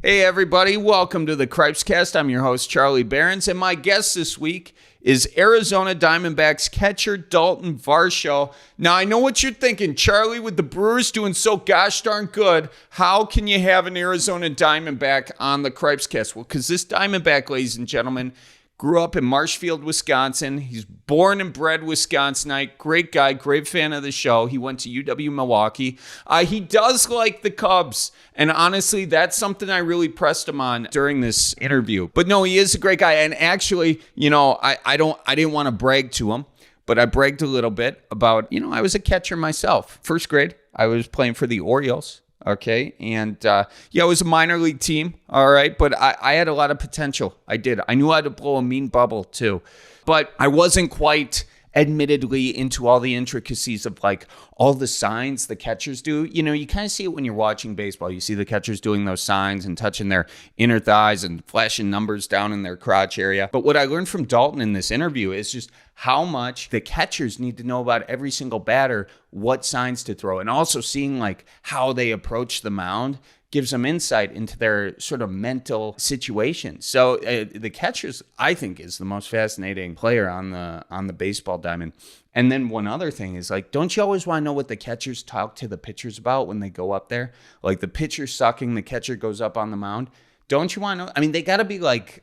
Hey everybody, welcome to the Cripescast. I'm your host, Charlie Berens, and my guest this week is Arizona Diamondbacks catcher Daulton Varsho. Now, I know what you're thinking, Charlie, with the Brewers doing so gosh darn good, how can you have an Arizona Diamondback on the Cripescast? Well, because this Diamondback, ladies and gentlemen, grew up in Marshfield, Wisconsin. He's born and bred Wisconsinite. Great guy, great fan of the show. He went to UW Milwaukee. He does like the Cubs. And honestly, that's something I really pressed him on during this interview. But no, he is a great guy. And actually, I didn't want to brag to him, but I bragged a little bit about, I was a catcher myself. First grade, I was playing for the Orioles. Okay. And it was a minor league team. All right. But I had a lot of potential. I did. I knew how to blow a mean bubble too. But I wasn't quite admittedly into all the intricacies of like all the signs the catchers do. You kind of see it when you're watching baseball. You see the catchers doing those signs and touching their inner thighs and flashing numbers down in their crotch area. But what I learned from Daulton in this interview is just how much the catchers need to know about every single batter, what signs to throw, and also seeing like how they approach the mound gives them insight into their sort of mental situation. So the catchers, I think, is the most fascinating player on the baseball diamond. And then one other thing is like, don't you always want to know what the catchers talk to the pitchers about when they go up there? Like the pitcher's sucking, the catcher goes up on the mound. Don't you want to know? I mean, they got to be like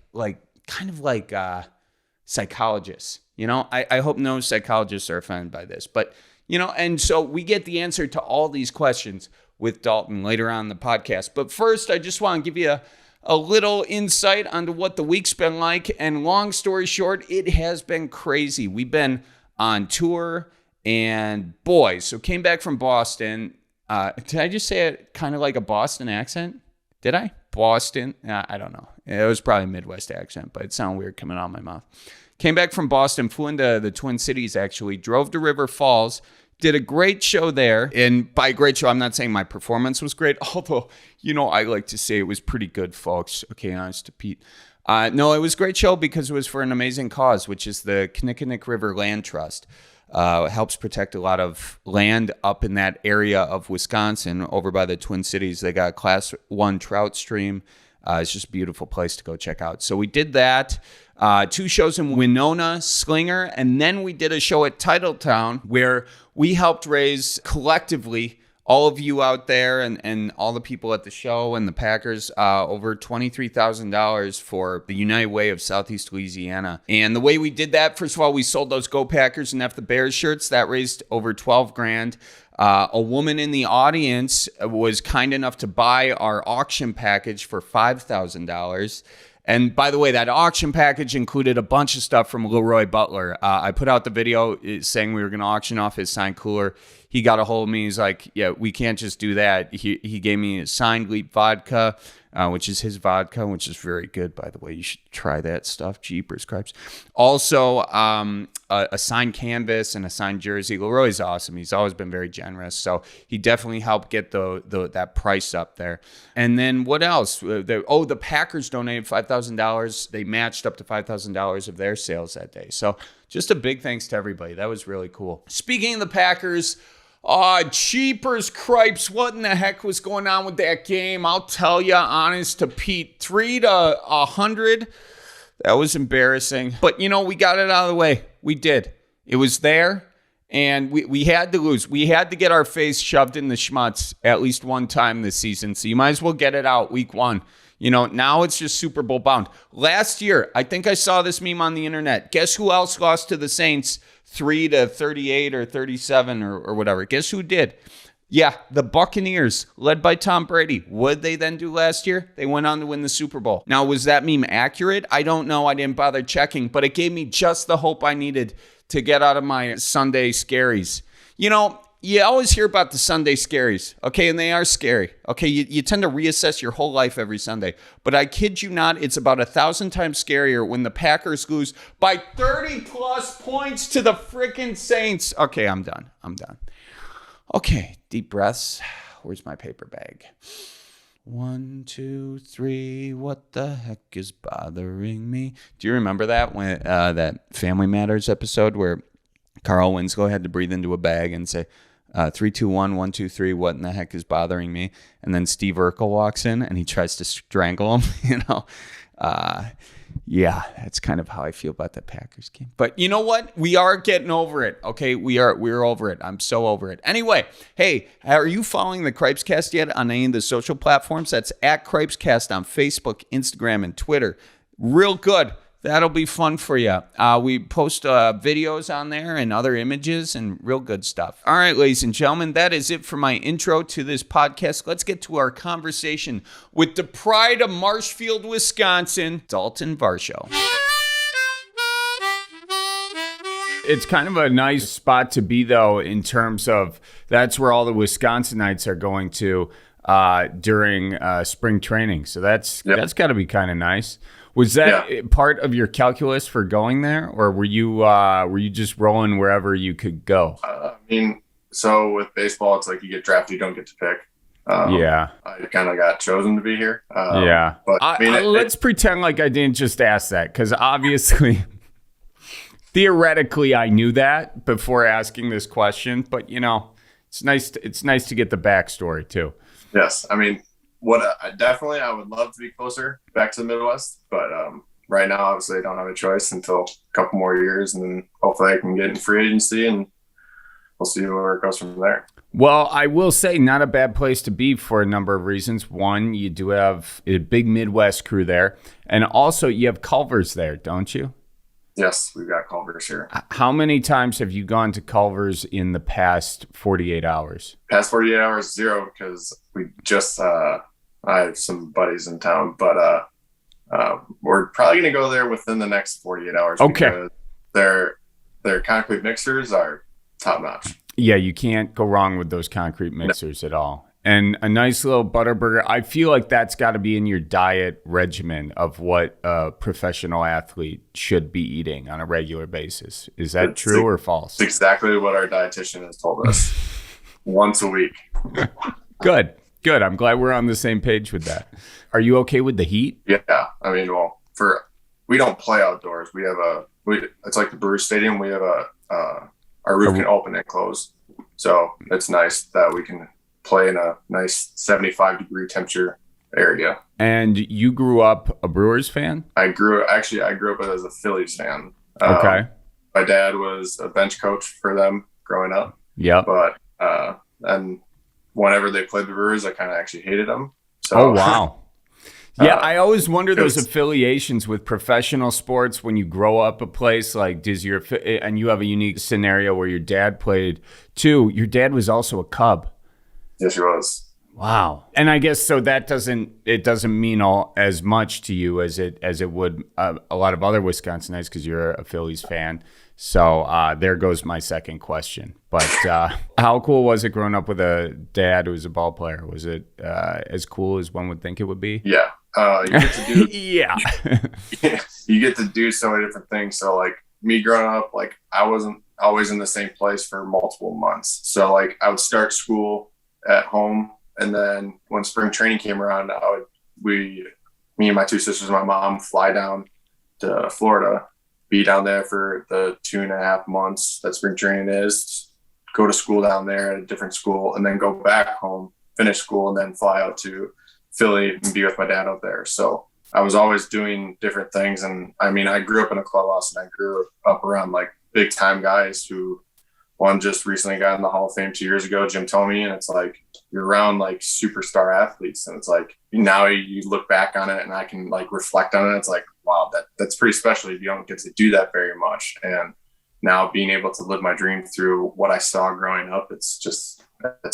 psychologists. I hope no psychologists are offended by this, but and so we get the answer to all these questions with Daulton later on in the podcast. But first, I just want to give you a little insight onto what the week's been like. And long story short, it has been crazy. We've been on tour and so came back from Boston. Did I just say it kind of like a Boston accent? Did I? Boston? I don't know. It was probably a Midwest accent, but it sounded weird coming out of my mouth. Came back from Boston, flew into the Twin Cities actually, drove to River Falls, did a great show there. And by great show, I'm not saying my performance was great, although, I like to say it was pretty good, folks. Okay, honest to Pete. No, it was a great show because it was for an amazing cause, which is the Kinnickinnick River Land Trust. It helps protect a lot of land up in that area of Wisconsin over by the Twin Cities. They got a Class 1 trout stream. It's just a beautiful place to go check out. So we did that. 2 shows in Winona, Slinger, and then we did a show at Titletown where we helped raise collectively, all of you out there and all the people at the show and the Packers, over $23,000 for the United Way of Southeast Louisiana. And the way we did that, first of all, we sold those Go Packers and F the Bears shirts. That raised over $12,000. A woman in the audience was kind enough to buy our auction package for $5,000. And by the way, that auction package included a bunch of stuff from Leroy Butler. I put out the video saying we were going to auction off his signed cooler. He got a hold of me. He's like, yeah, we can't just do that. He gave me a signed Leap vodka, which is his vodka, which is very good, by the way. You should try that stuff. Jeepers Cripes. Also, a signed canvas and a signed jersey. Leroy's awesome. He's always been very generous. So he definitely helped get that price up there. And then what else? The Packers donated $5,000. They matched up to $5,000 of their sales that day. So just a big thanks to everybody. That was really cool. Speaking of the Packers, Jeepers Cripes, what in the heck was going on with that game? I'll tell you, honest to Pete, 3-100. That was embarrassing. But, we got it out of the way. We did. It was there, and we had to lose. We had to get our face shoved in the schmutz at least one time this season. So you might as well get it out week 1. Now it's just Super Bowl bound. Last year, I think I saw this meme on the internet. Guess who else lost to the Saints 3-38 or 37 or whatever? Guess who did? Yeah, the Buccaneers, led by Tom Brady. What did they then do last year? They went on to win the Super Bowl. Now, was that meme accurate? I don't know. I didn't bother checking, but it gave me just the hope I needed to get out of my Sunday scaries. You always hear about the Sunday scaries, okay, and they are scary, okay? You tend to reassess your whole life every Sunday, but I kid you not, it's about 1,000 times scarier when the Packers lose by 30-plus points to the freaking Saints. Okay, I'm done. Okay, deep breaths. Where's my paper bag? 1, 2, 3, what the heck is bothering me? Do you remember that when that Family Matters episode where Carl Winslow had to breathe into a bag and say, 3-2-1-1-2-3. What in the heck is bothering me? And then Steve Urkel walks in and he tries to strangle him. Yeah, that's kind of how I feel about the Packers game. But you know what? We are getting over it. Okay, we're over it. I'm so over it. Anyway, hey, are you following the Cripescast yet on any of the social platforms? That's at Cripescast on Facebook, Instagram, and Twitter. Real good. That'll be fun for you. We post videos on there and other images and real good stuff. All right, ladies and gentlemen, that is it for my intro to this podcast. Let's get to our conversation with the pride of Marshfield, Wisconsin, Daulton Varsho. It's kind of a nice spot to be, though, in terms of that's where all the Wisconsinites are going to during spring training. So that's got to be kind of nice. Was that part of your calculus for going there, or were you just rolling wherever you could go? So with baseball, it's like you get drafted, you don't get to pick. I kind of got chosen to be here. But let's pretend like I didn't just ask that, because obviously, theoretically, I knew that before asking this question. But it's nice to get the backstory too. Yes, I would love to be closer back to the Midwest, but right now, obviously, I don't have a choice until a couple more years, and then hopefully I can get in free agency, and we'll see where it goes from there. Well, I will say not a bad place to be for a number of reasons. One, you do have a big Midwest crew there, and also you have Culver's there, don't you? Yes, we've got Culver's here. How many times have you gone to Culver's in the past 48 hours? Past 48 hours, 0, because we just I have some buddies in town, but we're probably going to go there within the next 48 hours. Okay. Because their concrete mixers are top notch. Yeah, you can't go wrong with those concrete mixers at all. And a nice little Butterburger. I feel like that's got to be in your diet regimen of what a professional athlete should be eating on a regular basis. Is that true or false? It's exactly what our dietitian has told us. Once a week. Good. I'm glad we're on the same page with that. Are you okay with the heat? Yeah. We don't play outdoors. It's like the Brewers Stadium. We have our roof can open and close. So it's nice that we can play in a nice 75-degree temperature area. And you grew up a Brewers fan? I grew up as a Phillies fan. Okay. My dad was a bench coach for them growing up. Yeah. But and whenever they played the Brewers, I kind of actually hated them. So, oh, wow. Yeah, I always wonder those affiliations with professional sports when you grow up a place like and you have a unique scenario where your dad played too. Your dad was also a Cub. Yes, he was. Wow. And I guess so that doesn't mean as much to you as it would a lot of other Wisconsinites because you're a Phillies fan. So there goes my second question. But how cool was it growing up with a dad who was a ball player? Was it as cool as one would think it would be? Yeah. You get to do yeah. You get to do so many different things. So like me growing up, like I wasn't always in the same place for multiple months. So like I would start school at home, and then when spring training came around, me and my two sisters and my mom fly down to Florida, be down there for the 2.5 months that spring training is, go to school down there at a different school, and then go back home, finish school, and then fly out to Philly and be with my dad out there. So I was always doing different things. And I grew up in a clubhouse, and I grew up around like big time guys who one just recently got in the Hall of Fame 2 years ago, Jim Thome. And it's like, you're around like superstar athletes. And it's like, now you look back on it and I can like reflect on it. It's like, wow, that's pretty special. You don't get to do that very much. And now being able to live my dream through what I saw growing up, it's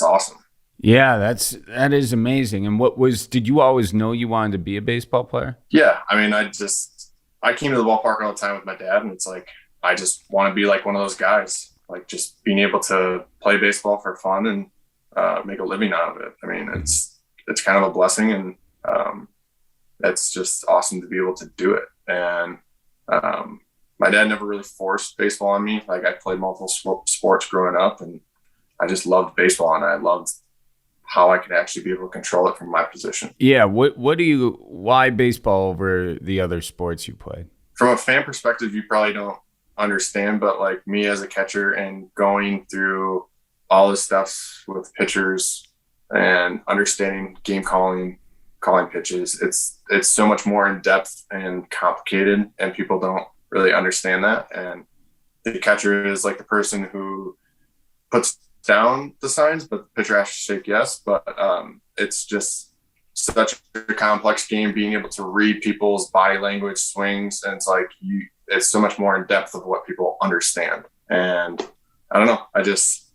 awesome. Yeah, that is amazing. And did you always know you wanted to be a baseball player? Yeah. I came to the ballpark all the time with my dad, and it's like, I just want to be like one of those guys, like just being able to play baseball for fun and make a living out of it. It's kind of a blessing, and it's just awesome to be able to do it. And my dad never really forced baseball on me. Like I played multiple sports growing up, and I just loved baseball, and I loved how I could actually be able to control it from my position. Yeah. Why baseball over the other sports you played? From a fan perspective, you probably don't understand, but like me as a catcher and going through all this stuff with pitchers and understanding game calling pitches. It's so much more in depth and complicated, and people don't really understand that. And the catcher is like the person who puts down the signs, but the pitcher has to shake yes. But it's just such a complex game, being able to read people's body language, swings, and it's like it's so much more in depth of what people understand. And I don't know, I just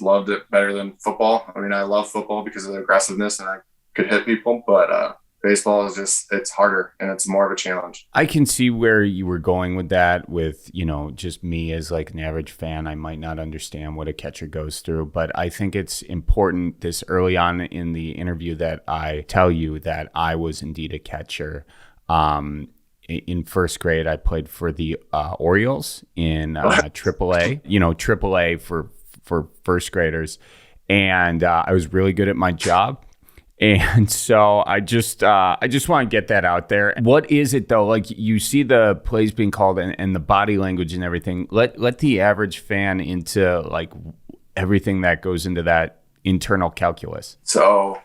loved it better than football. I mean, I love football because of the aggressiveness and I could hit people, but baseball is just, it's harder and it's more of a challenge. I can see where you were going with that, with, just me as like an average fan. I might not understand what a catcher goes through, but I think it's important this early on in the interview that I tell you that I was indeed a catcher. In first grade, I played for the Orioles in AAA, AAA for first graders. And I was really good at my job. And so I just want to get that out there. What is it though? Like, you see the plays being called and the body language and everything. Let the average fan into like everything that goes into that internal calculus. So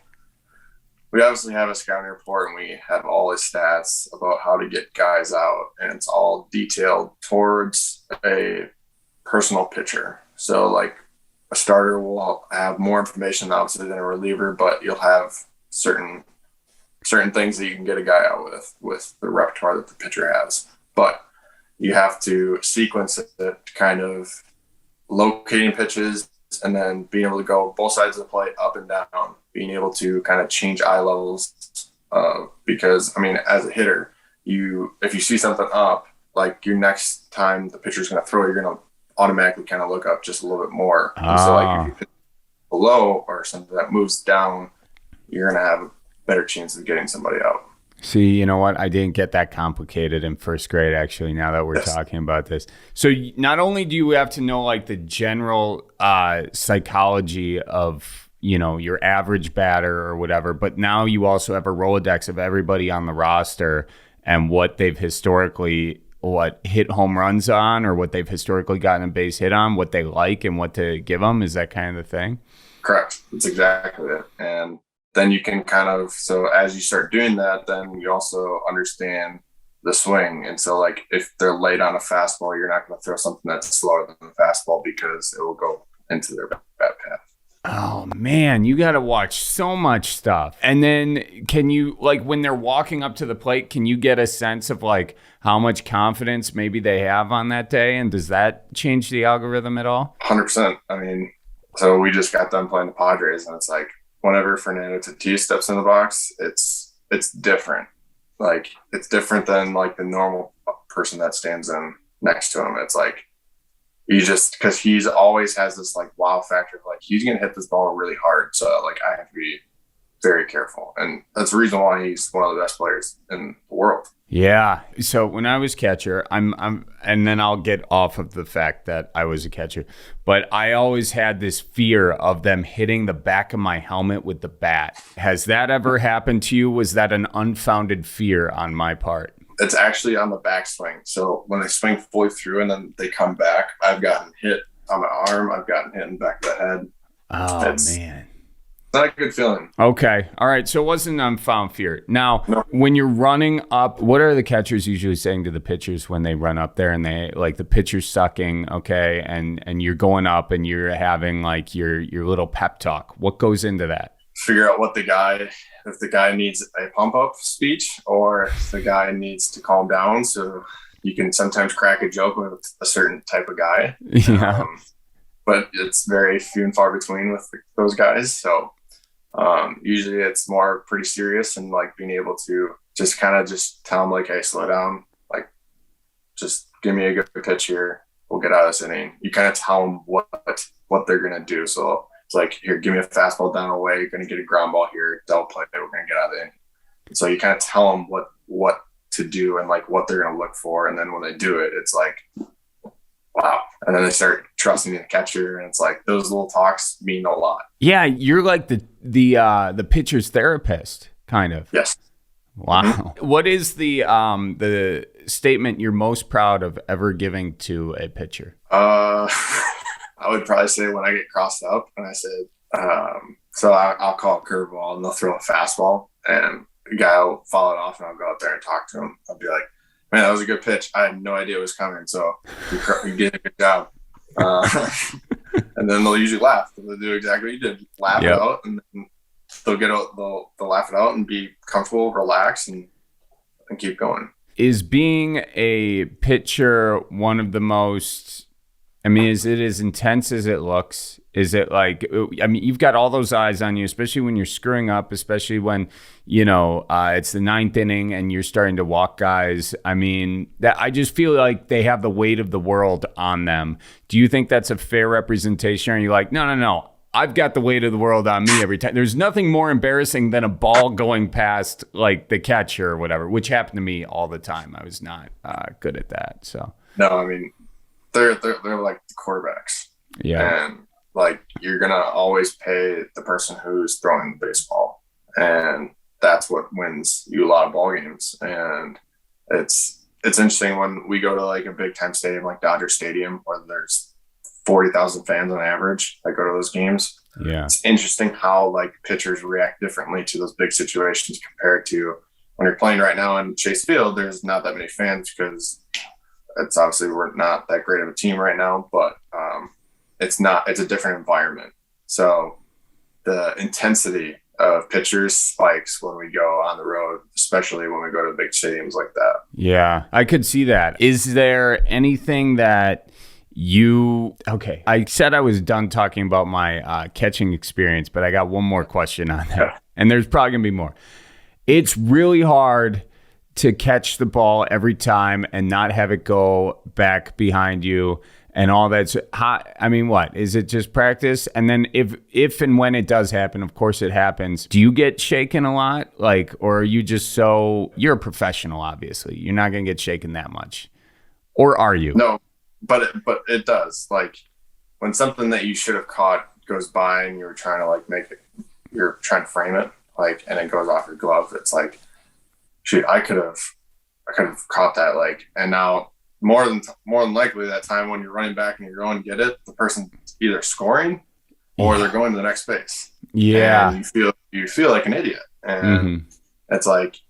we obviously have a scouting report and we have all the stats about how to get guys out, and it's all detailed towards a personal pitcher. So like, a starter will have more information obviously than a reliever, but you'll have certain things that you can get a guy out with the repertoire that the pitcher has. But you have to sequence it, kind of locating pitches and then being able to go both sides of the plate, up and down, being able to kind of change eye levels. Because I mean, as a hitter, if you see something up, like your next time the pitcher's going to throw, you're going to automatically kind of look up just a little bit more. So like if you pitch below or something that moves down, you're going to have a better chance of getting somebody out. See, you know what? I didn't get that complicated in first grade, actually, now that we're talking about this. So not only do you have to know like the general psychology of, your average batter or whatever, but now you also have a Rolodex of everybody on the roster and what they've historically hit home runs on, or what they've historically gotten a base hit on, what they like and what to give them. Is that kind of the thing? Correct. That's exactly it. And then you can so as you start doing that, then you also understand the swing. And so like, if they're late on a fastball, you're not going to throw something that's slower than the fastball because it will go into their bad path. Oh man, you got to watch so much stuff. And then can you, like, when they're walking up to the plate, can you get a sense of like how much confidence maybe they have on that day? And does that change the algorithm at all? 100%. I mean, so we just got done playing the Padres, and it's like, whenever Fernando Tatis steps in the box, it's different. Like, it's different than like the normal person that stands in next to him. It's like, because he's always has this like wow factor of like, he's going to hit this ball really hard. So like, I have to be very careful. And that's the reason why he's one of the best players in the world. Yeah. So when I was catcher, and then I'll get off of the fact that I was a catcher, but I always had this fear of them hitting the back of my helmet with the bat. Has that ever happened to you? Was that an unfounded fear on my part? It's actually on the backswing. So when they swing fully through and then they come back, I've gotten hit on my arm. I've gotten hit in the back of the head. Oh, man. Not a good feeling. Okay. All right. So it wasn't an unfound fear. Now, When you're running up, what are the catchers usually saying to the pitchers when they run up there and they like the pitcher's sucking, okay, and you're going up and you're having like your little pep talk? What goes into that? Figure out if the guy needs a pump up speech or if the guy needs to calm down. So you can sometimes crack a joke with a certain type of guy. Yeah. But it's very few and far between with those guys. So usually it's more pretty serious, and like being able to just tell them like, hey, slow down. Like, just give me a good pitch here. We'll get out of this inning. You kind of tell them what they're going to do. So it's like, here, give me a fastball down away. You're going to get a ground ball here. Don't play. We're going to get out of the inning. And so you kind of tell them what to do and like what they're going to look for. And then when they do it, it's like, wow. And then they start trusting the catcher, and it's like those little talks mean a lot. Yeah, you're like the pitcher's therapist, kind of. Yes. Wow. Mm-hmm. What is the statement you're most proud of ever giving to a pitcher? I I would probably say when I get crossed up and I said, so I'll call a curveball and they'll throw a fastball and the guy will follow it off and I'll go out there and talk to him. I'll be like, man, that was a good pitch. I had no idea it was coming. So you did a good job. And then they'll usually laugh. They'll do exactly what you did. Laugh it out, and then they'll laugh it out and be comfortable, relax, and keep going. Is being a pitcher one of the most, I mean, is it as intense as it looks? Is it like, I mean, you've got all those eyes on you, especially when you're screwing up, especially when, it's the ninth inning and you're starting to walk guys. I mean, that I just feel like they have the weight of the world on them. Do you think that's a fair representation? Or are you like, no, I've got the weight of the world on me every time? There's nothing more embarrassing than a ball going past like the catcher or whatever, which happened to me all the time. I was not good at that. So no, I mean, they're like the quarterbacks. Yeah. And like, you're going to always pay the person who's throwing the baseball. And that's what wins you a lot of ball games. And it's interesting when we go to like a big time stadium like Dodger Stadium where there's 40,000 fans on average that go to those games. Yeah. It's interesting how like pitchers react differently to those big situations compared to when you're playing right now in Chase Field. There's not that many fans because it's obviously we're not that great of a team right now, but it's a different environment. So the intensity of pitchers spikes when we go on the road, especially when we go to big stadiums like that. Yeah, I could see that. Is there anything that okay, I said I was done talking about my catching experience, but I got one more question on that. Yeah. And there's probably going to be more. It's really hard to catch the ball every time and not have it go back behind you and all that. I mean, what? Is it just practice? And then if and when it does happen, of course it happens, do you get shaken a lot? Like, or are you just you're a professional, obviously. You're not going to get shaken that much. Or are you? No, but it does. Like, when something that you should have caught goes by and you're trying to like you're trying to frame it, like, and it goes off your glove, it's like, shoot, I could have caught that, like, and now more than likely that time when you're running back and you're going to get it, the person's either scoring or they're going to the next base. Yeah. And you feel like an idiot. And it's like,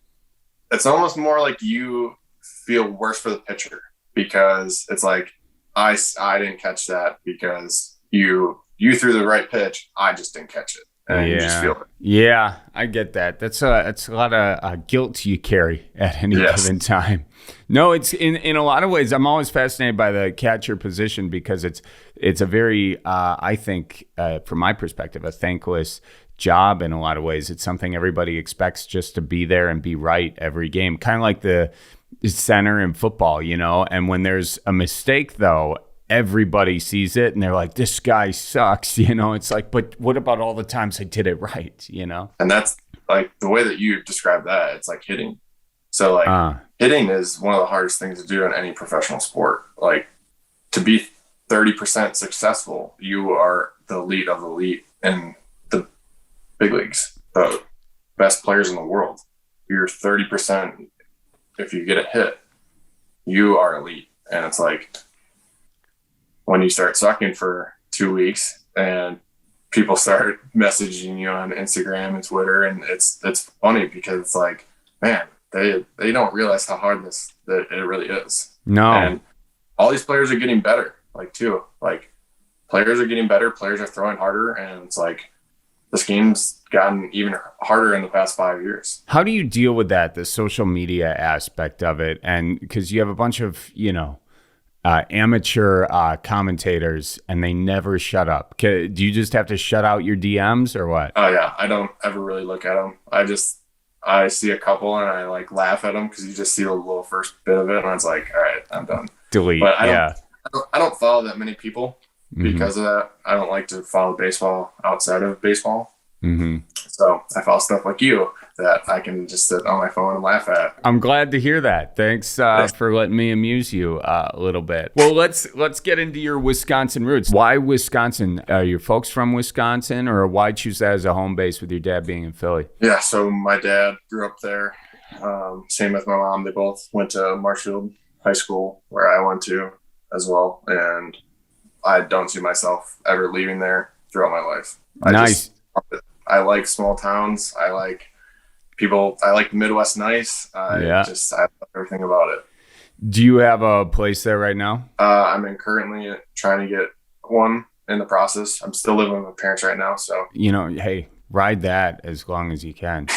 it's almost more like you feel worse for the pitcher because it's like, I didn't catch that because you threw the right pitch. I just didn't catch it. And you just feel it. Yeah, I get that. That's a lot of guilt you carry at any given time. No, it's in a lot of ways. I'm always fascinated by the catcher position because it's a very, I think, from my perspective, a thankless job in a lot of ways. It's something everybody expects just to be there and be right every game, kind of like the center in football, And when there's a mistake, though, everybody sees it and they're like, this guy sucks, It's like, but what about all the times I did it right, And that's like the way that you describe that, it's like hitting. So like hitting is one of the hardest things to do in any professional sport. Like, to be 30% successful, you are the elite of the elite in the big leagues, the best players in the world. You're 30%. If you get a hit, you are elite. And it's like, when you start sucking for 2 weeks and people start messaging you on Instagram and Twitter, and it's funny because it's like, man, they don't realize how hard that it really is. No. And all these players are getting better, like, too. Like, players are getting better, players are throwing harder, and it's like, this game's gotten even harder in the past 5 years. How do you deal with that, the social media aspect of it? And because you have a bunch of, amateur commentators and they never shut up. Do you just have to shut out your DMs or what? Oh yeah. I don't ever really look at them. I see a couple and I like laugh at them because you just see the little first bit of it and it's like, all right, I'm done. Delete. But I don't follow that many people because of that. I don't like to follow baseball outside of baseball. So I follow stuff like you that I can just sit on my phone and laugh at. I'm glad to hear that. Thanks for letting me amuse you a little bit. Well, let's get into your Wisconsin roots. Why Wisconsin? Are your folks from Wisconsin, or why choose that as a home base with your dad being in Philly? Yeah, so my dad grew up there. Same with my mom. They both went to Marshfield High School, where I went to as well. And I don't see myself ever leaving there throughout my life. Nice. I like small towns. I like people. I like the Midwest nice. I love everything about it. Do you have a place there right now? I'm currently trying to get one in the process. I'm still living with my parents right now. So, hey, ride that as long as you can,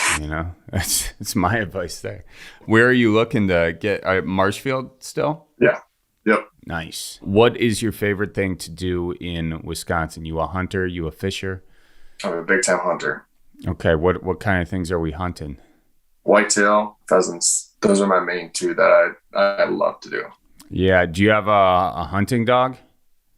That's my advice there. Where are you looking to get Marshfield still? Yeah. Yep. Nice. What is your favorite thing to do in Wisconsin? You a hunter? You a fisher? I'm a big time hunter. Okay. What kind of things are we hunting? Whitetail, pheasants. Those are my main two that I love to do. Yeah. Do you have a hunting dog?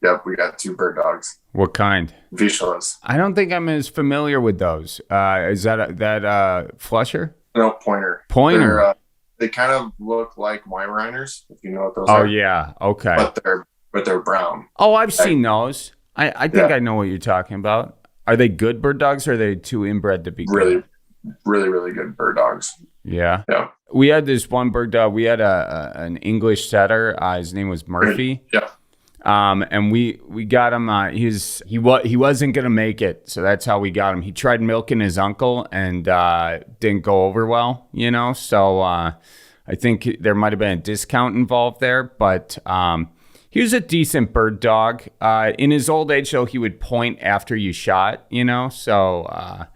Yep. We got 2 bird dogs. What kind? Vizslas. I don't think I'm as familiar with those. Is that flusher? No, pointer. Pointer. They kind of look like Weimaraners, if you know what those are. Oh yeah, okay. But they're brown. Oh, I've seen those. I think I know what you're talking about. Are they good bird dogs, or are they too inbred to be good? Really, really good bird dogs. Yeah. Yeah. We had this one bird dog. We had an English setter. His name was Murphy. Yeah. And we got him. He wasn't gonna make it, so that's how we got him. He tried milking his uncle and didn't go over well, So I think there might have been a discount involved there, but he was a decent bird dog. In his old age, though, he would point after you shot, So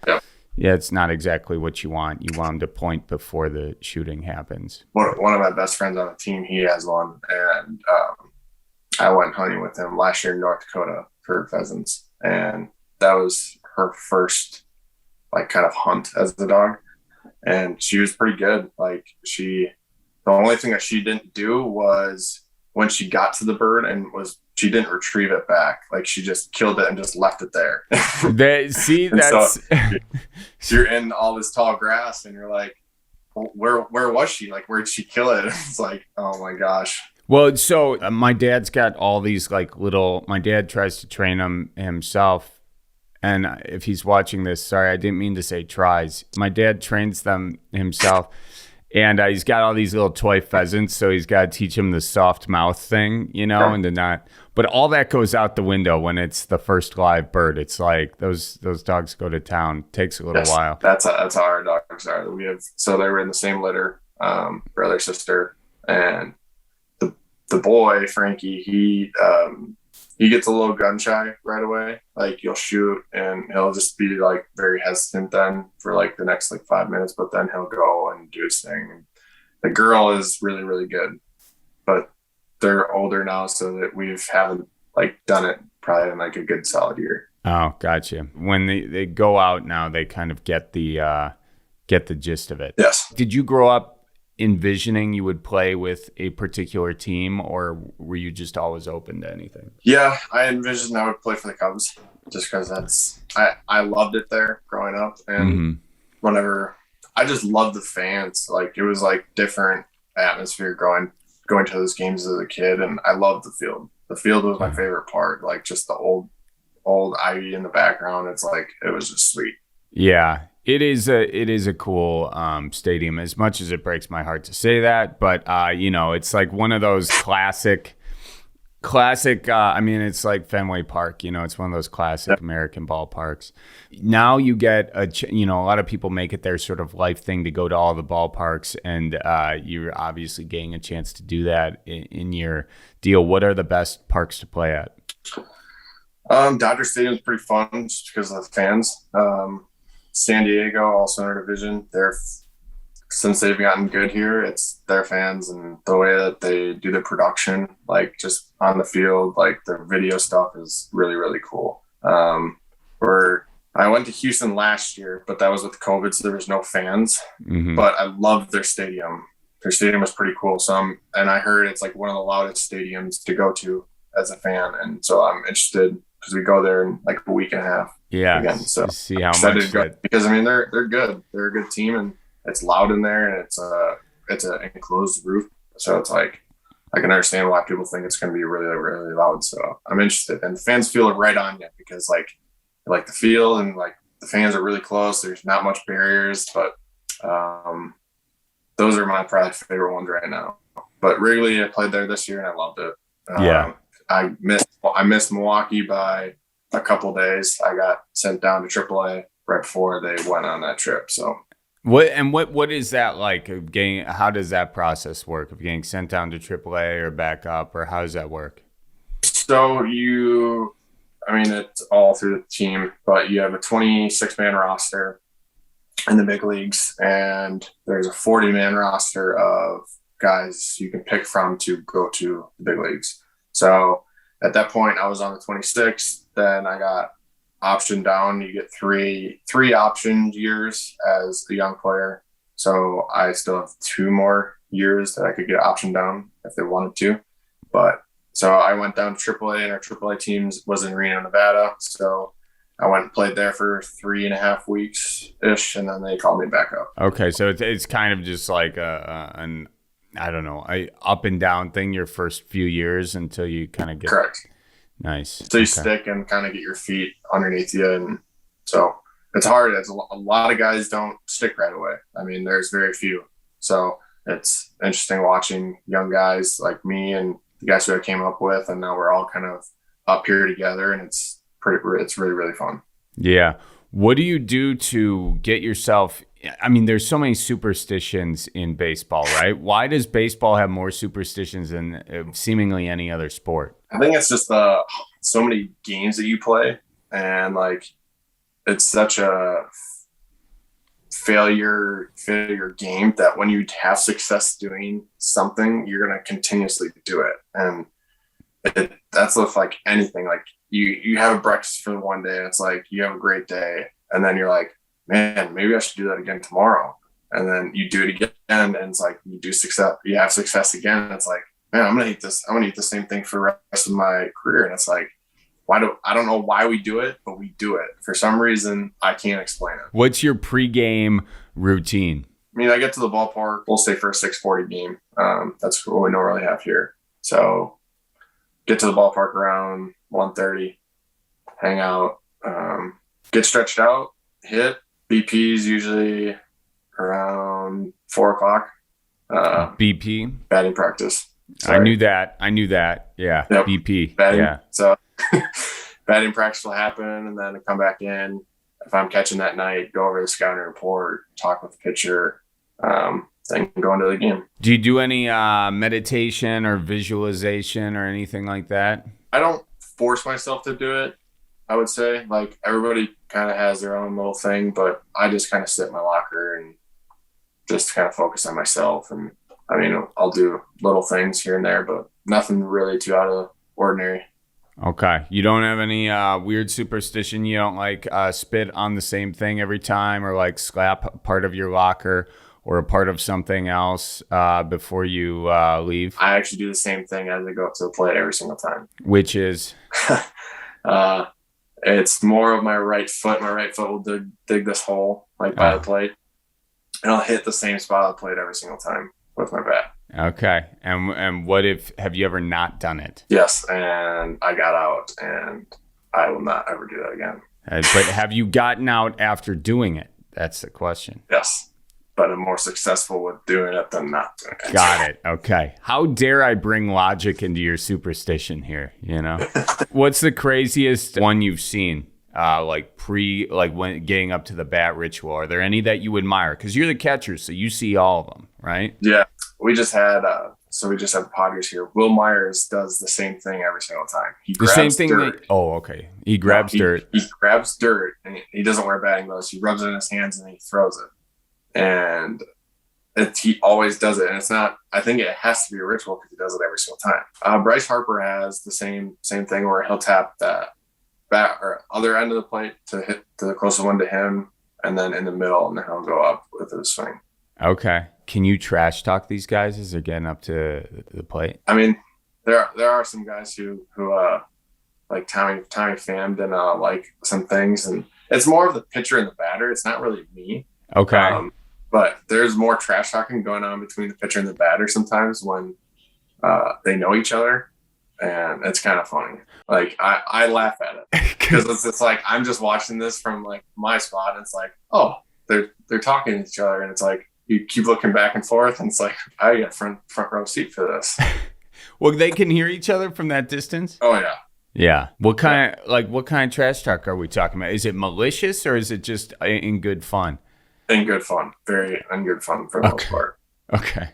yeah, it's not exactly what you want. You want him to point before the shooting happens. One of my best friends on the team, he has one, and I went hunting with him last year in North Dakota for pheasants, and that was her first kind of hunt as a dog, and she was pretty good. The only thing that she didn't do was when she got to the bird she didn't retrieve it back. She just killed it and just left it there. That's so you're in all this tall grass and you're like, where was she? Where'd she kill it? It's like, oh my gosh. Well, so my dad's got all these my dad tries to train them himself. And if he's watching this, sorry, I didn't mean to say tries. My dad trains them himself. And he's got all these little toy pheasants. So he's got to teach them the soft mouth thing, and to not. But all that goes out the window when it's the first live bird. It's like those dogs go to town. Takes a little while. That's how our dogs are. So they were in the same litter, brother, sister, and the boy, Frankie, he gets a little gun shy right away. You'll shoot and he'll just be very hesitant then for the next 5 minutes, but then he'll go and do his thing. The girl is really, really good, but they're older now, so that we haven't done it probably in a good solid year. Oh, gotcha. When they go out now, they kind of get the gist of it. Yes. Did you grow up envisioning you would play with a particular team, or were you just always open to anything? Yeah, I envisioned I would play for the Cubs just because I loved it there growing up, and whenever I just loved the fans. It was different atmosphere going to those games as a kid, and I loved the field. The field was my favorite part, just the old ivy in the background. It's it was just sweet. Yeah. It is a cool stadium, as much as it breaks my heart to say that. But, it's one of those classic, it's like Fenway Park, it's one of those classic American ballparks. Now you get a lot of people make it their sort of life thing to go to all the ballparks. And you're obviously getting a chance to do that in your deal. What are the best parks to play at? Dodger Stadium is pretty fun just because of the fans. San Diego, also in our division, since they've gotten good here, it's their fans and the way that they do their production, just on the field, their video stuff is really, really cool. I went to Houston last year, but that was with COVID, so there was no fans. But I loved their stadium. Their stadium was pretty cool. And I heard it's one of the loudest stadiums to go to as a fan, and so I'm interested because we go there in a week and a half. Yeah. Again, so see how much because they're good. They're a good team, and it's loud in there, and it's an enclosed roof, so it's I can understand why people think it's going to be really, really loud. So I'm interested, and fans feel it right on you because the field and the fans are really close. There's not much barriers, but those are my probably favorite ones right now. But Wrigley, I played there this year and I loved it. I missed Milwaukee by a couple days. I got sent down to AAA right before they went on that trip. So what is that like? How does that process work of getting sent down to AAA or back up, or how does that work? So it's all through the team, but you have a 26-man roster in the big leagues, and there's a 40-man roster of guys you can pick from to go to the big leagues. So at that point, I was on the 26th. Then I got optioned down. You get three option years as a young player. So I still have 2 more years that I could get optioned down if they wanted to. But so I went down to AAA, and our AAA teams was in Reno, Nevada. So I went and played there for 3.5 weeks ish, and then they called me back up. Okay, so it's kind of just like an up and down thing your first few years until you kind of get correct. Nice. So you stick and kind of get your feet underneath you, and so it's hard. It's a lot of guys don't stick right away. I mean, there's very few. So it's interesting watching young guys like me and the guys who I came up with, and now we're all kind of up here together, and it's really, really fun. Yeah. What do you do to get yourself? I mean, there's so many superstitions in baseball, right? Why does baseball have more superstitions than seemingly any other sport? I think it's just so many games that you play, and like it's such a failure game that when you have success doing something, you're going to continuously do it. And that's with like anything. Like you have a breakfast for one day, and it's like you have a great day, and then you're like, man, maybe I should do that again tomorrow. And then you do it again, and it's like you have success again, and it's like, man, I'm gonna eat this. I'm gonna eat the same thing for the rest of my career. And it's like, I don't know why we do it, but we do it for some reason. I can't explain it. What's your pregame routine? I mean, I get to the ballpark, we'll say for a 6:40 game. That's what we normally have here. So get to the ballpark around 1:30, hang out, get stretched out, hit. BP's usually around 4:00. BP? Batting practice. Sorry. I knew that. Yeah. Yep. BP. Batting. Yeah. So batting practice will happen, and then I come back in. If I'm catching that night, go over the scouting report, talk with the pitcher, then go into the game. Do you do any meditation or visualization or anything like that? I don't force myself to do it. I would say, like, everybody kind of has their own little thing, but I just kind of sit in my locker and just kind of focus on myself. And I mean, I'll do little things here and there, but nothing really too out of ordinary. Okay. You don't have any weird superstition? You don't like spit on the same thing every time, or like slap part of your locker or a part of something else before you leave? I actually do the same thing as I go up to the plate every single time. Which is? It's more of my right foot. My right foot will dig this hole like by the plate, and I'll hit the same spot on the plate every single time with my bat. Okay. And have you ever not done it? Yes, and I got out, and I will not ever do that again. But have you gotten out after doing it? That's the question. Yes, but I'm more successful with doing it than not doing it. Got it. Okay. How dare I bring logic into your superstition here, you know? What's the craziest one you've seen, when getting up to the bat ritual? Are there any that you admire? Because you're the catcher, so you see all of them, right? Yeah. We just had the Padres here. Will Myers does the same thing every single time. He grabs the same thing. Dirt. Okay. He grabs dirt. He grabs dirt, and he doesn't wear batting gloves. He rubs it in his hands, and he throws it. And he always does it. And it's not, I think it has to be a ritual because he does it every single time. Bryce Harper has the same thing where he'll tap that bat or other end of the plate to hit the closest one to him, and then in the middle, and then he'll go up with his swing. Okay. Can you trash talk these guys as they're getting up to the plate? I mean, there are some guys who like Tommy Pham and like some things, and it's more of the pitcher and the batter. It's not really me. Okay. But there's more trash talking going on between the pitcher and the batter sometimes when they know each other, and it's kind of funny. Like I laugh at it because it's like I'm just watching this from like my spot, and it's like, oh, they're talking to each other, and it's like you keep looking back and forth, and it's like I got front row seat for this. Well, they can hear each other from that distance? Oh, yeah. Yeah. What kind of trash talk are we talking about? Is it malicious or is it just in good fun? In good fun. Very in good fun for the most part. Okay.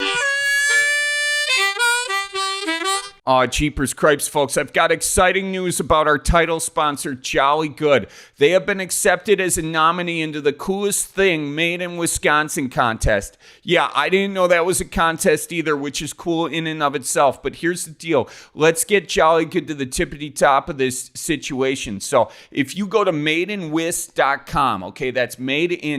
Jeepers Cripes, folks, I've got exciting news about our title sponsor, Jolly Good. They have been accepted as a nominee into the Coolest Thing Made in Wisconsin contest. Yeah, I didn't know that was a contest either, which is cool in and of itself. But here's the deal. Let's get Jolly Good to the tippity top of this situation. So if you go to madeinwis.com, okay, that's madeinwis.com,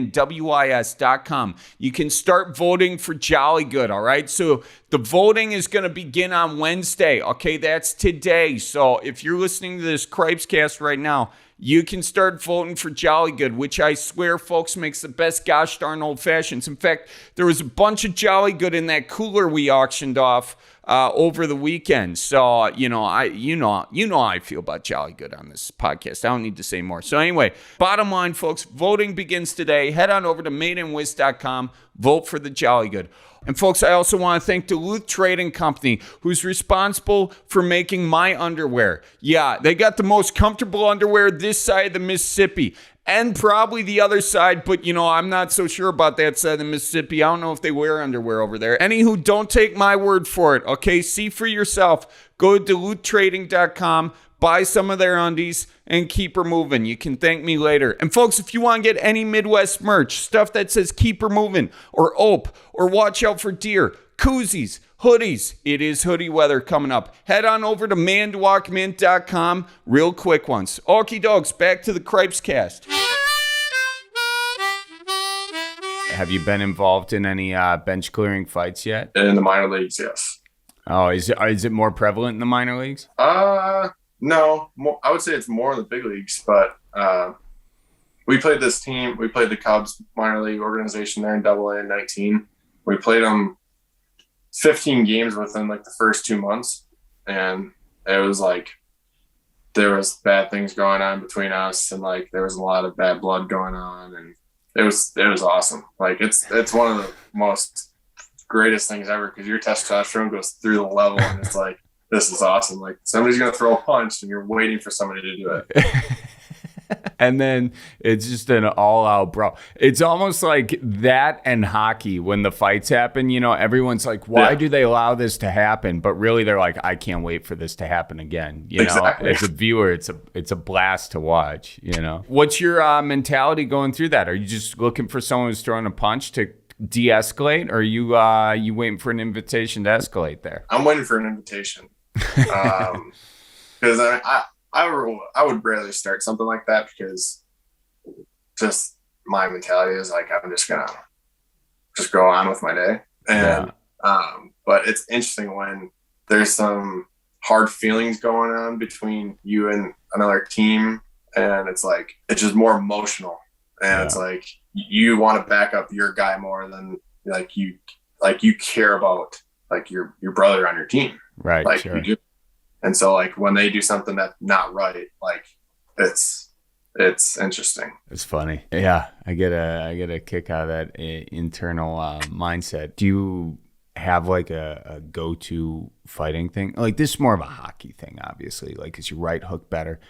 you can start voting for Jolly Good, all right? So the voting is going to begin on Wednesday. Okay, that's today. So if you're listening to this Cripescast right now, you can start voting for Jolly Good, which I swear, folks, makes the best gosh darn old fashions. In fact, there was a bunch of Jolly Good in that cooler we auctioned off over the weekend. So, you know how I feel about Jolly Good on this podcast. I don't need to say more. So anyway, bottom line, folks, voting begins today. Head on over to madeinwis.com. Vote for the Jolly Good. And folks, I also want to thank Duluth Trading Company, who's responsible for making my underwear. Yeah, they got the most comfortable underwear this side of the Mississippi and probably the other side, but I'm not so sure about that side of the Mississippi. I don't know if they wear underwear over there. Anywho, don't take my word for it, okay? See for yourself. Go to DuluthTrading.com. Buy some of their undies and keep her moving. You can thank me later. And folks, if you want to get any Midwest merch, stuff that says keep her moving or ope or watch out for deer, koozies, hoodies, it is hoodie weather coming up. Head on over to ManitowocMint.com. Real quick ones. Okie dokes, back to the Cripescast. Have you been involved in any bench clearing fights yet? In the minor leagues, yes. Oh, is it more prevalent in the minor leagues? No, I would say it's more in the big leagues, but we played this team. We played the Cubs minor league organization there in AA in 19. We played them 15 games within like the first 2 months, and it was like there was bad things going on between us, and like there was a lot of bad blood going on, and it was awesome. Like it's one of the most greatest things ever because your testosterone goes through the level, and it's like. This is awesome. Like somebody's going to throw a punch and you're waiting for somebody to do it. And then it's just an all-out brawl. It's almost like that and hockey when the fights happen. Everyone's like, why do they allow this to happen? But really they're like, I can't wait for this to happen again. Exactly. As a viewer, it's a blast to watch, What's your mentality going through that? Are you just looking for someone who's throwing a punch to de-escalate? Or are you waiting for an invitation to escalate there? I'm waiting for an invitation. Because I would rarely start something like that because just my mentality is like I'm just gonna go on with my day, and but it's interesting when there's some hard feelings going on between you and another team, and it's like it's just more emotional, and it's like you want to back up your guy more than you care about like your brother on your team. Right. Like sure. you do. And so like when they do something that's not right, like it's interesting. It's funny. Yeah. I get a kick out of that internal mindset. Do you have like a go-to fighting thing? Like this is more of a hockey thing, obviously. Like is your right hook better?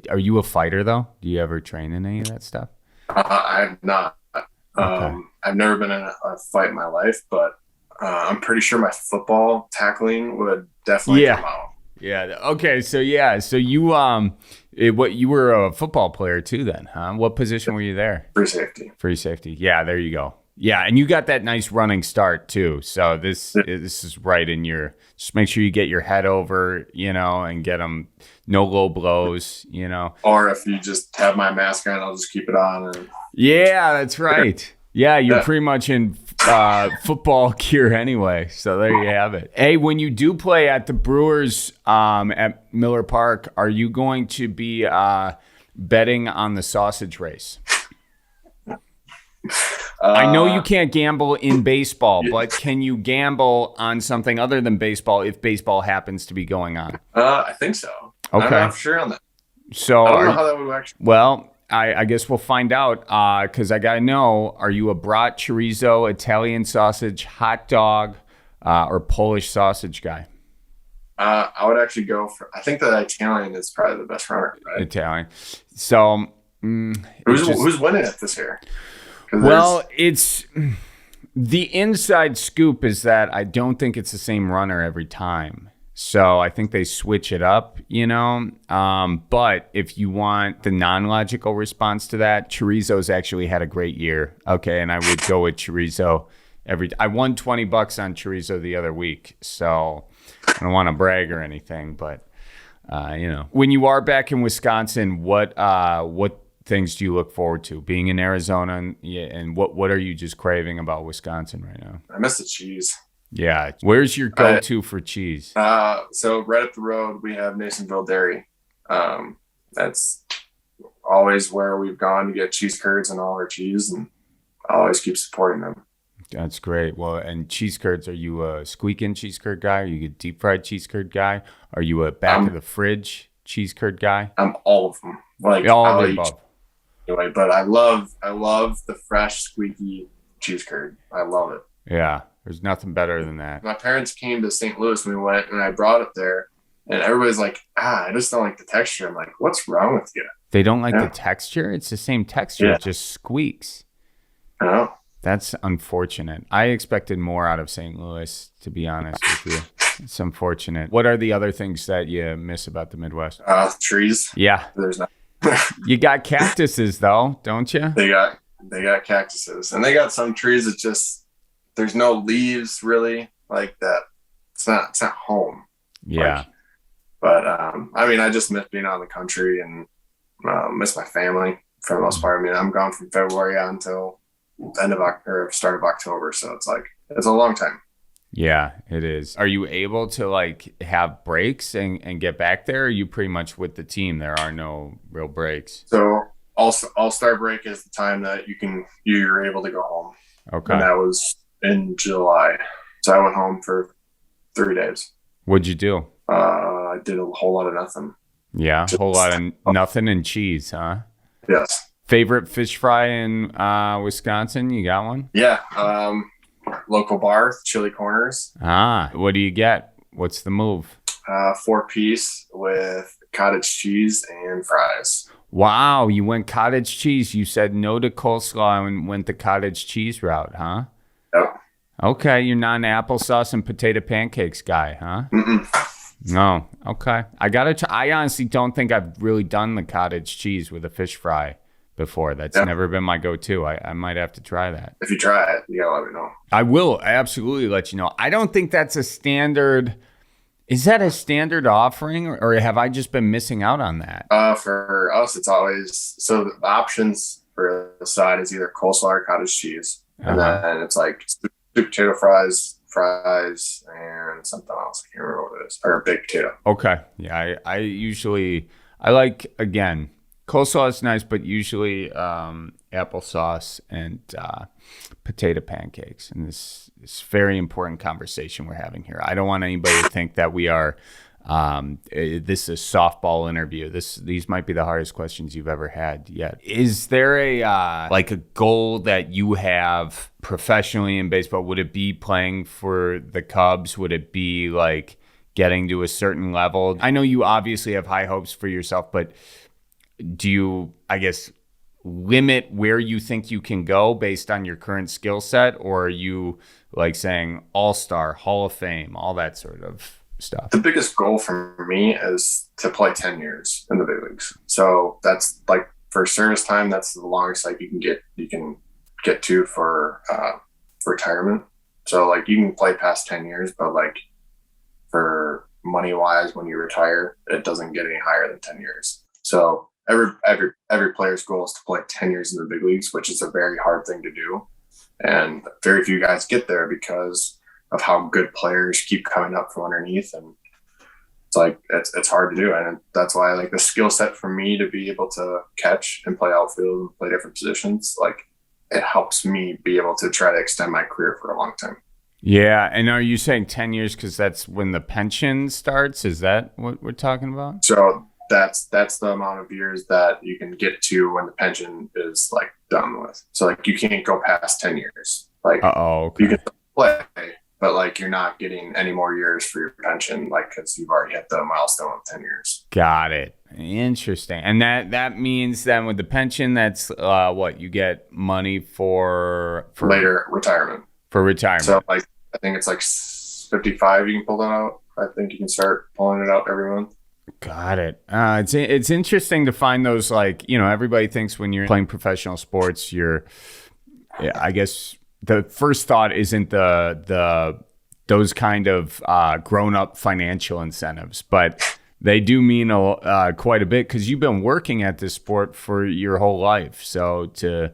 Are you a fighter though? Do you ever train in any of that stuff? I'm not. Okay. I've never been in a fight in my life, but I'm pretty sure my football tackling would definitely come out. Yeah. Okay. So you you were a football player too then, huh? What position were you there? Free safety. Yeah. There you go. Yeah, and you got that nice running start too. So this is right in your. Just make sure you get your head over, and get them no low blows, Or if you just have my mask on, I'll just keep it on. And... Yeah, that's right. Yeah, you're pretty much in football gear anyway. So there you have it. Hey, when you do play at the Brewers at Miller Park, are you going to be betting on the sausage race? I know you can't gamble in baseball, but can you gamble on something other than baseball if baseball happens to be going on? I think so. Okay. I'm not sure on that. So I don't know how that would work. Well, I guess we'll find out because I got to know, are you a brat, chorizo, Italian sausage, hot dog, or Polish sausage guy? I would actually go for. I think that Italian is probably the best runner. Right? Italian. So who's winning it this year? Well, it's the inside scoop is that I don't think it's the same runner every time. So I think they switch it up, But if you want the non-logical response to that, Chorizo's actually had a great year. Okay, and I would go with Chorizo I won $20 on Chorizo the other week, so I don't want to brag or anything, but when you are back in Wisconsin, what things do you look forward to? Being in Arizona, and what are you just craving about Wisconsin right now? I miss the cheese. Yeah. Where's your go-to for cheese? So right up the road, we have Nasonville Dairy. That's always where we've gone to get cheese curds and all our cheese, and I always keep supporting them. That's great. Well, and cheese curds, are you a squeak-in cheese curd guy? Are you a deep-fried cheese curd guy? Are you a back-of-the-fridge cheese curd guy? I'm all of them. Like all of the above. Anyway, but I love the fresh, squeaky cheese curd. I love it. Yeah. There's nothing better than that. My parents came to St. Louis and we went, and I brought it there, and everybody's like, I just don't like the texture. I'm like, what's wrong with you? They don't like the texture? It's the same texture. Yeah. It just squeaks. I know. That's unfortunate. I expected more out of St. Louis, to be honest with you. It's unfortunate. What are the other things that you miss about the Midwest? Trees. Yeah. There's not. You got cactuses, though, don't you? They got cactuses, and they got some trees that just, there's no leaves really like that. It's not home. Yeah. I just miss being out in the country and miss my family for the most part. I mean, I'm gone from February on until start of October. So it's a long time. Yeah, it is. Are you able to have breaks and get back there? Or are you pretty much with the team? There are no real breaks. So all-star break is the time that you're able to go home. Okay. And that was in July. So I went home for 3 days. What'd you do? I did a whole lot of nothing. Yeah, a whole lot of nothing and cheese, huh? Yes. Favorite fish fry in Wisconsin? You got one? Yeah. Local bar, Chili Corners. What do you get? What's the move? 4-piece with cottage cheese and fries. Wow, you went cottage cheese. You said no to coleslaw and went the cottage cheese route, huh? Yep. Okay, you're not an applesauce and potato pancakes guy, huh? Mm-mm. No. Okay. I honestly don't think I've really done the cottage cheese with a fish fry before. That's never been my go-to. I might have to try that. If you try it, you gotta let me know. I will absolutely let you know. I don't think that's a standard. Is that a standard offering, or have I just been missing out on that? For us, it's always, so the options for the side is either coleslaw or cottage cheese. And then it's sweet potato fries, and something else. I can't remember what it is. Or a baked potato. Okay. Yeah, I like, again, coleslaw is nice, but usually applesauce and potato pancakes. And this very important conversation we're having here. I don't want anybody to think that we are this is a softball interview. These might be the hardest questions you've ever had yet. Is there a goal that you have professionally in baseball? Would it be playing for the Cubs? Would it be getting to a certain level? I know you obviously have high hopes for yourself, but do you, limit where you think you can go based on your current skill set? Or are you saying all-star, Hall of Fame, all that sort of stuff? The biggest goal for me is to play 10 years in the big leagues. So that's for service time, that's the longest you can get to for retirement. So you can play past 10 years, but for money wise, when you retire, it doesn't get any higher than 10 years. So every player's goal is to play 10 years in the big leagues, which is a very hard thing to do. And very few guys get there because of how good players keep coming up from underneath. And it's hard to do. And that's why the skill set for me to be able to catch and play outfield and play different positions, it helps me be able to try to extend my career for a long time. Yeah. And are you saying 10 years because that's when the pension starts? Is that what we're talking about? So that's the amount of years that you can get to when the pension is done with. So you can't go past 10 years. Okay. You can play, but like you're not getting any more years for your pension, like because you've already hit the milestone of 10 years. Got it. Interesting. And that means then with the pension, that's what you get money for later retirement. For retirement. So like I think it's like 55 you can pull that out. I think you can start pulling it out every month. Got it. It's interesting to find those, like, you know, everybody thinks when you're playing professional sports, I guess the first thought isn't those kind of grown up financial incentives, but they do mean quite a bit because you've been working at this sport for your whole life. So to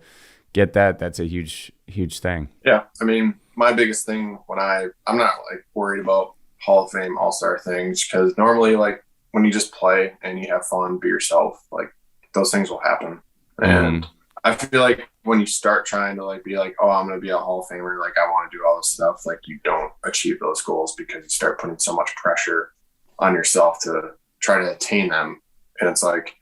get that's a huge thing. Yeah. I mean, my biggest thing when I'm not like worried about Hall of Fame All-Star things, because normally like when you just play and you have fun, be yourself, like those things will happen. And I feel like when you start trying to like be like, oh, I'm going to be a Hall of Famer, like I want to do all this stuff, like you don't achieve those goals because you start putting so much pressure on yourself to try to attain them. And it's like,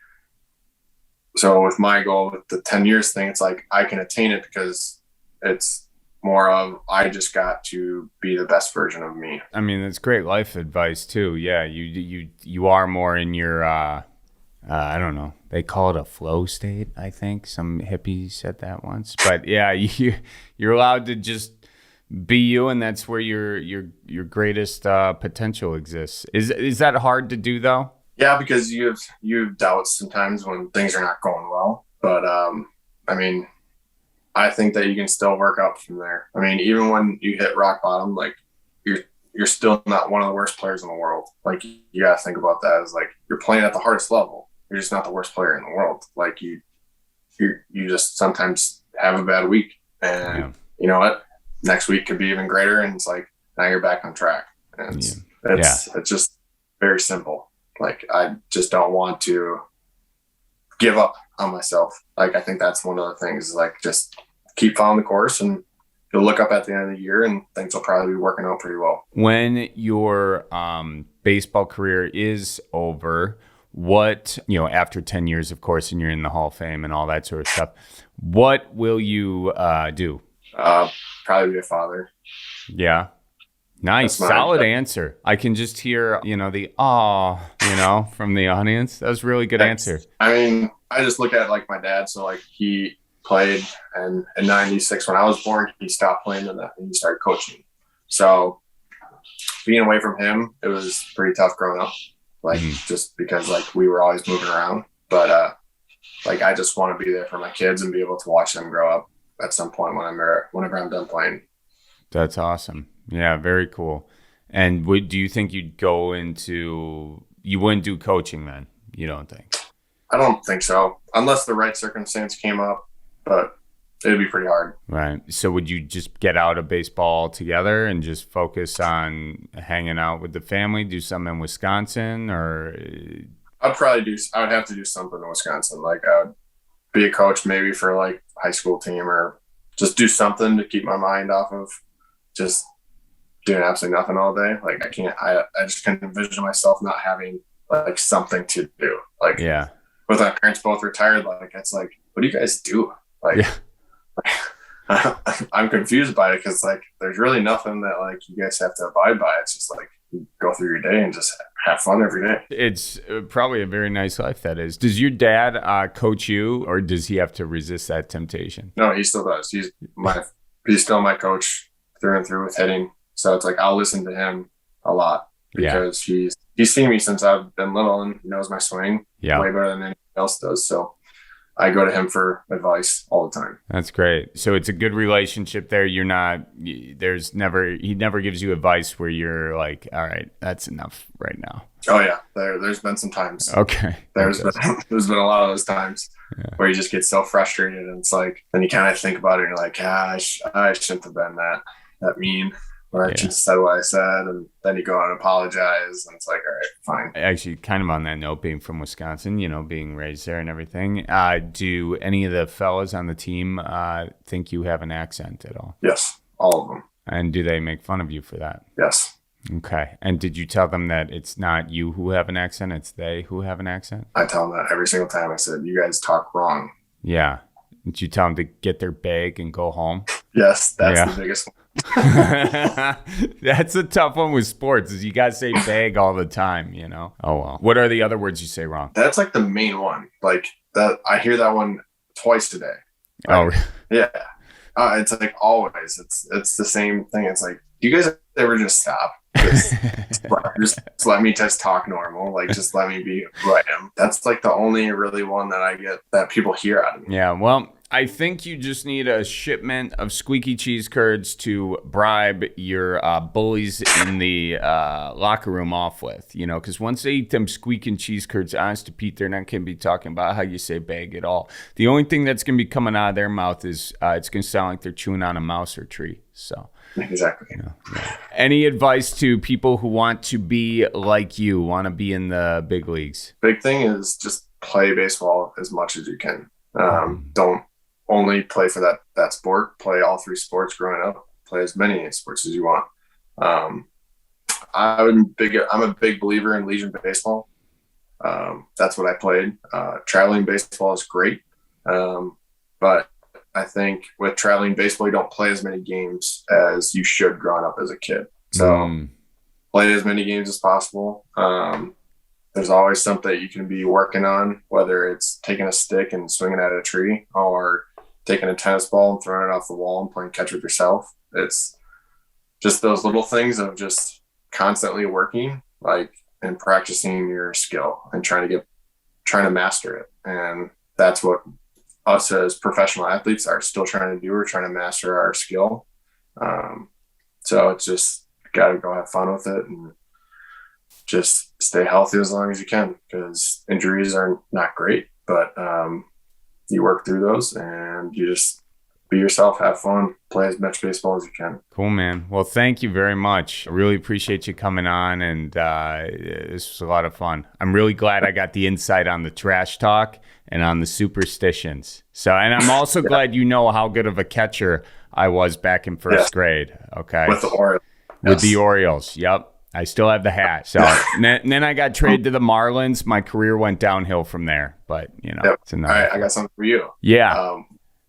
so with my goal with the 10 years thing, it's like I can attain it because it's more of I just got to be the best version of me. I mean, that's great life advice too. Yeah, you are more in your I don't know. They call it a flow state, I think. Some hippie said that once. But yeah, you're allowed to just be you, and that's where your greatest potential exists. Is that hard to do though? Yeah, because you have doubts sometimes when things are not going well. But I mean, I think that you can still work up from there. I mean, even when you hit rock bottom, like you're still not one of the worst players in the world. Like you gotta think about that as like you're playing at the hardest level. You're just not the worst player in the world. Like you just sometimes have a bad week, and you know what? Next week could be even greater, and it's like now you're back on track. And it's just very simple. Like I just don't want to give up on myself. Like I think that's one of the things is like just keep following the course, and you'll look up at the end of the year and things will probably be working out pretty well. When your baseball career is over, what, you know, after 10 years, of course, and you're in the Hall of Fame and all that sort of stuff, what will you do? Probably be a father. Yeah. Nice. Solid answer. I can just hear, you know, the aw, you know, from the audience. That was a really good answer. I mean, I just look at like my dad. So like he played, and in 96 when I was born, he stopped playing and he started coaching. So being away from him, it was pretty tough growing up. Like just because like we were always moving around. But like I just want to be there for my kids and be able to watch them grow up at some point whenever I'm done playing. That's awesome. Yeah, very cool. And do you think you wouldn't do coaching then? You don't think? I don't think so, unless the right circumstance came up, but it'd be pretty hard. Right. So would you just get out of baseball altogether and just focus on hanging out with the family, do something in Wisconsin, or? I would have to do something in Wisconsin. Like I would be a coach maybe for like high school team, or just do something to keep my mind off of just doing absolutely nothing all day. Like I just can't envision myself not having like something to do. Like with my parents both retired, like it's like, what do you guys do? Like I'm confused by it because like there's really nothing that like you guys have to abide by. It's just like you go through your day and just have fun every day. It's probably a very nice life, that is. Does your dad coach you, or does he have to resist that temptation? No, he still does. He's still my coach through and through with hitting. So it's like I'll listen to him a lot because he's seen me since I've been little and he knows my swing way better than anyone else does. So I go to him for advice all the time. That's great. So it's a good relationship there. He never gives you advice where you're like, all right, that's enough right now. Oh yeah. There's been some times. Okay. There's been a lot of those times where you just get so frustrated, and it's like, then you kind of think about it and you're like, I shouldn't have been that mean. Or I just said what I said, and then you go out and apologize, and it's like, all right, fine. Actually, kind of on that note, being from Wisconsin, you know, being raised there and everything, do any of the fellas on the team think you have an accent at all? Yes, all of them. And do they make fun of you for that? Yes. Okay. And did you tell them that it's not you who have an accent, it's they who have an accent? I tell them that every single time. I said, you guys talk wrong. Yeah. Did you tell them to get their bag and go home? Yes, that's the biggest one. That's a tough one with sports, is you got to say bag all the time, you know? Oh, well. What are the other words you say wrong? That's like the main one. Like that, I hear that one twice a day. Like, oh, yeah. It's like always. It's the same thing. It's like, do you guys ever just stop? Just let me just talk normal. Like, just let me be who I am. That's like the only really one that I get that people hear out of me. Yeah, well, I think you just need a shipment of squeaky cheese curds to bribe your bullies in the locker room off with, you know, because once they eat them squeaking cheese curds, honest to Pete, they're not going to be talking about how you say bag at all. The only thing that's going to be coming out of their mouth is it's going to sound like they're chewing on a mouse or tree. So exactly. You know, yeah. Any advice to people who want to be like you, want to be in the big leagues? Big thing is just play baseball as much as you can. Don't only play for that sport. Play all three sports growing up. Play as many sports as you want. I'm a big believer in Legion baseball. That's what I played. Traveling baseball is great, but I think with traveling baseball, you don't play as many games as you should growing up as a kid. So play as many games as possible. There's always something that you can be working on, whether it's taking a stick and swinging at a tree or taking a tennis ball and throwing it off the wall and playing catch with yourself. It's just those little things of just constantly working, like, and practicing your skill and trying to master it. And that's what us as professional athletes are still trying to do. We're trying to master our skill. So it's just got to go have fun with it and just stay healthy as long as you can, because injuries are not great, but you work through those and you just be yourself, have fun, play as much baseball as you can. Cool, man. Well, thank you very much. I really appreciate you coming on, and this was a lot of fun. I'm really glad I got the insight on the trash talk and on the superstitions. So, and I'm also glad you know how good of a catcher I was back in first grade. Okay. With the Orioles. With the Orioles. Yep. I still have the hat. So and then I got traded to the Marlins. My career went downhill from there. But, you know, it's enough. All right, I got something for you. Yeah.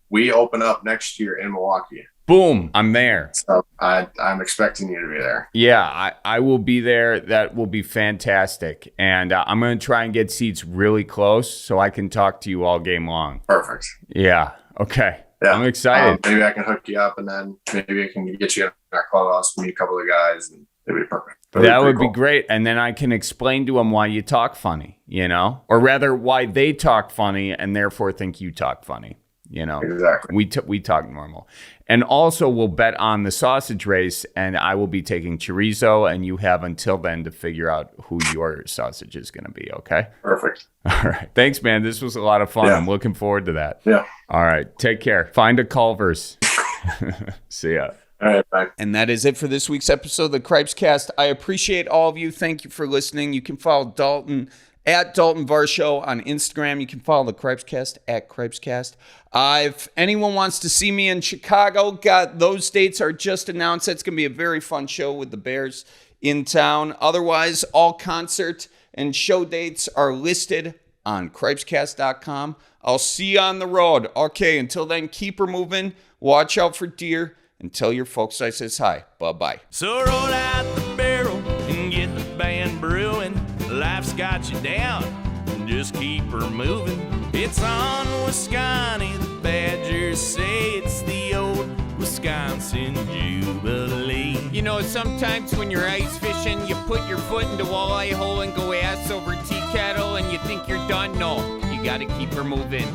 We open up next year in Milwaukee. Boom. I'm there. So I'm expecting you to be there. Yeah, I will be there. That will be fantastic. And I'm going to try and get seats really close so I can talk to you all game long. Perfect. Yeah. Okay. Yeah. I'm excited. Maybe I can hook you up, and then maybe I can get you in our clubhouse, meet a couple of guys, and it'd be perfect. That would be great. And then I can explain to them why you talk funny, you know, or rather why they talk funny and therefore think you talk funny. You know, exactly. We talk normal. And also we'll bet on the sausage race, and I will be taking chorizo, and you have until then to figure out who your sausage is going to be. Okay. Perfect. All right. Thanks, man. This was a lot of fun. Yeah. I'm looking forward to that. Yeah. All right. Take care. Find a Culver's. See ya. All right, bye. And that is it for this week's episode of the Cripescast. I appreciate all of you. Thank you for listening. You can follow Daulton at Daulton Varsho on Instagram. You can follow the Cripescast at Cripescast. If anyone wants to see me in Chicago, those dates are just announced. That's going to be a very fun show with the Bears in town. Otherwise, all concert and show dates are listed on Cripescast.com. I'll see you on the road. Okay, until then, keep her moving. Watch out for deer. And tell your folks I says hi. Bye-bye. So roll out the barrel and get the band brewing. Life's got you down, just keep her moving. It's on Wisconsin, the Badgers say it's the old Wisconsin Jubilee. You know, sometimes when you're ice fishing, you put your foot in the walleye hole and go ass over tea kettle and you think you're done. No, you gotta keep her moving.